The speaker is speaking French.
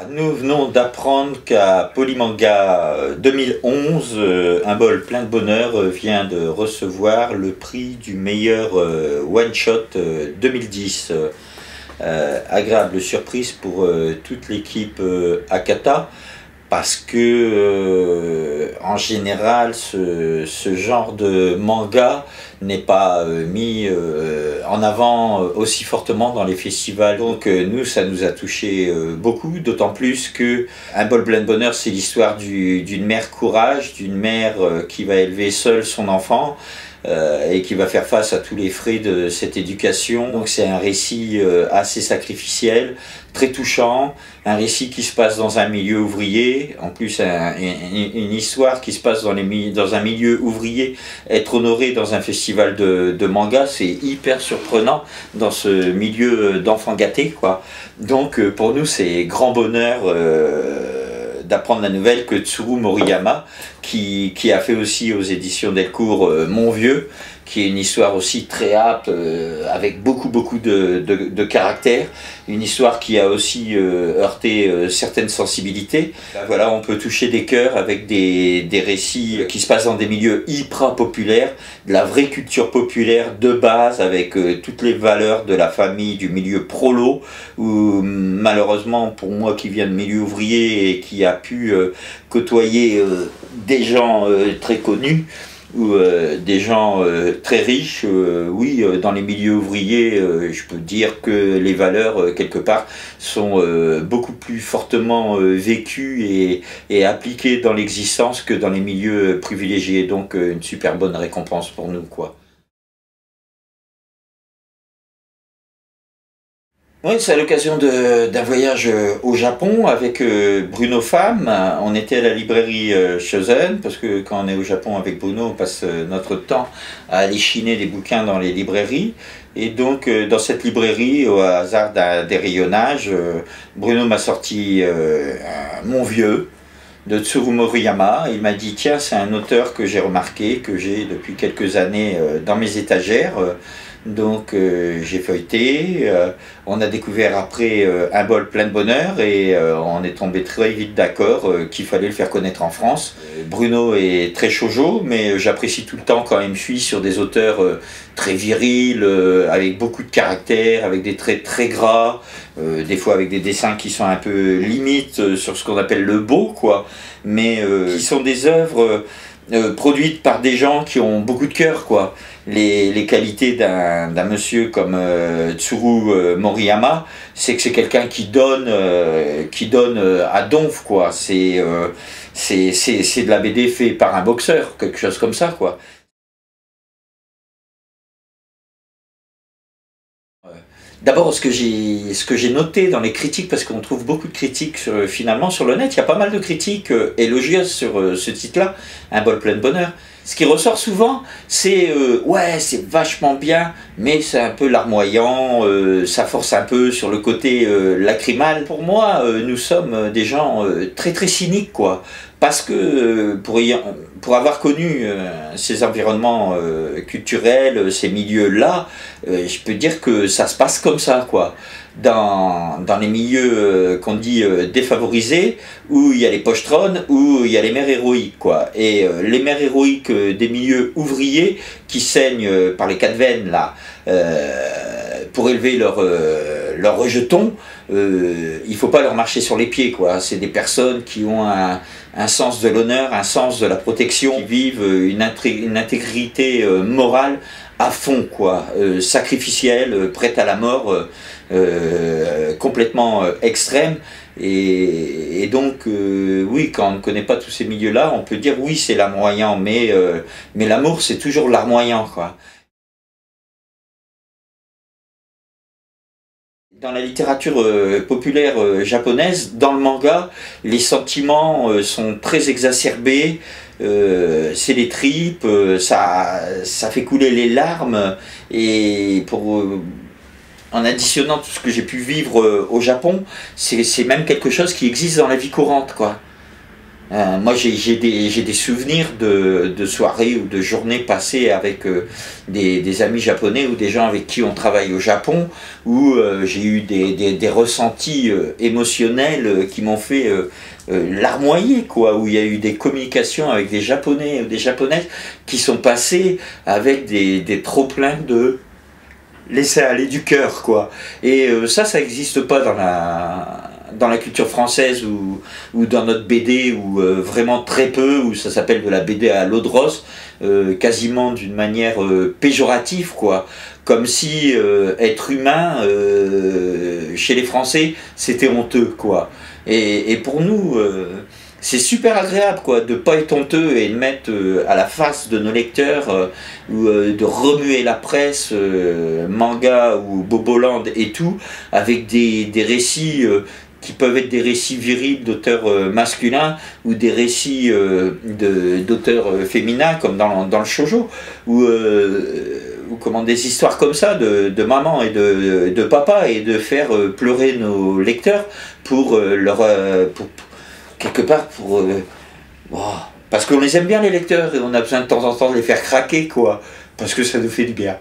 Nous venons d'apprendre qu'à Polymanga 2011, un bol plein de bonheur vient de recevoir le prix du meilleur one-shot 2010. Agréable surprise pour toute l'équipe Akata, parce que en général ce genre de manga n'est pas mis en avant aussi fortement dans les festivals. Donc nous, ça nous a touché beaucoup, d'autant plus que Un bol plein de bonheur, c'est l'histoire d'une mère courage, d'une mère qui va élever seule son enfant et qui va faire face à tous les frais de cette éducation. Donc c'est un récit assez sacrificiel, très touchant, un récit qui se passe dans un milieu ouvrier, en plus une histoire qui se passe dans un milieu ouvrier, être honoré dans un festival de manga, c'est hyper surprenant dans ce milieu d'enfants gâtés, quoi. Donc pour nous c'est grand bonheur d'apprendre la nouvelle que Tsuru Moriyama, qui a fait aussi aux éditions Delcourt Mon Vieux, qui est une histoire aussi très âpre, avec beaucoup de caractère, une histoire qui a aussi heurté certaines sensibilités. Là, voilà, on peut toucher des cœurs avec des récits qui se passent dans des milieux hyper populaires, de la vraie culture populaire de base, avec toutes les valeurs de la famille, du milieu prolo, où malheureusement pour moi qui viens de milieu ouvrier et qui a pu côtoyer des gens très connus, ou des gens très riches, oui, dans les milieux ouvriers, je peux dire que les valeurs, quelque part, sont beaucoup plus fortement vécues et appliquées dans l'existence que dans les milieux privilégiés. Donc une super bonne récompense pour nous, quoi. Oui, c'est à l'occasion d'un voyage au Japon avec Bruno Pham. On était à la librairie Shosen, parce que quand on est au Japon avec Bruno, on passe notre temps à aller chiner des bouquins dans les librairies. Et donc, dans cette librairie, au hasard des rayonnages, Bruno m'a sorti Mon Vieux de Tsuru Moriyama. Il m'a dit, tiens, c'est un auteur que j'ai remarqué, que j'ai depuis quelques années dans mes étagères. Donc j'ai feuilleté, on a découvert après Un bol plein de bonheur et on est tombé très vite d'accord qu'il fallait le faire connaître en France. Bruno est très shoujo, mais j'apprécie tout le temps quand il me suit sur des auteurs très virils, avec beaucoup de caractère, avec des traits très gras, des fois avec des dessins qui sont un peu limites sur ce qu'on appelle le beau, quoi, mais qui sont des œuvres produites par des gens qui ont beaucoup de cœur, quoi. Les qualités d'un monsieur comme Tsuru Moriyama, c'est que c'est quelqu'un qui donne à donf, quoi. C'est de la BD fait par un boxeur, quelque chose comme ça, quoi. D'abord, ce que j'ai noté dans les critiques, parce qu'on trouve beaucoup de critiques finalement sur le net, il y a pas mal de critiques élogieuses sur ce titre-là, Un bol plein de bonheur. Ce qui ressort souvent, c'est ouais, c'est vachement bien, mais c'est un peu larmoyant, ça force un peu sur le côté lacrymal. Pour moi, nous sommes des gens très cyniques, quoi. Parce que pour avoir connu ces environnements culturels, ces milieux-là, je peux dire que ça se passe comme ça, quoi. Dans les milieux qu'on dit défavorisés, où il y a les pochetrons, où il y a les mères héroïques, quoi. Et les mères héroïques des milieux ouvriers qui saignent par les quatre veines, là, pour élever leur rejeton, il faut pas leur marcher sur les pieds, quoi. C'est des personnes qui ont un sens de l'honneur, un sens de la protection, qui vivent une intégrité morale à fond, quoi, sacrificielle, prête à la mort, complètement extrême. Et donc, oui, quand on ne connaît pas tous ces milieux-là, on peut dire oui, c'est larmoyant, mais l'amour, c'est toujours larmoyant, quoi. Dans la littérature populaire japonaise, dans le manga, les sentiments sont très exacerbés, c'est les tripes, ça fait couler les larmes, et en additionnant tout ce que j'ai pu vivre au Japon, c'est même quelque chose qui existe dans la vie courante, quoi. Moi, j'ai des souvenirs de soirées ou de journées passées avec des amis japonais ou des gens avec qui on travaille au Japon, où j'ai eu des ressentis émotionnels qui m'ont fait larmoyer, quoi, où il y a eu des communications avec des Japonais ou des Japonaises qui sont passés avec des trop-pleins de laisser aller du cœur, quoi. Et ça n'existe pas dans la culture française ou dans notre BD, ou vraiment très peu, où ça s'appelle de la BD à l'eau de rose, quasiment d'une manière péjorative, quoi. Comme si être humain, chez les Français, c'était honteux, quoi. Et pour nous, c'est super agréable, quoi, de pas être honteux et de mettre à la face de nos lecteurs, ou de remuer la presse, manga ou Boboland et tout, avec des récits qui peuvent être des récits virils d'auteurs masculins, ou des récits d'auteurs féminins, comme dans le shoujo, ou comment, des histoires comme ça de maman et de papa, et de faire pleurer nos lecteurs pour quelque part pour oh, parce qu'on les aime bien, les lecteurs, et on a besoin de temps en temps de les faire craquer, quoi, parce que ça nous fait du bien.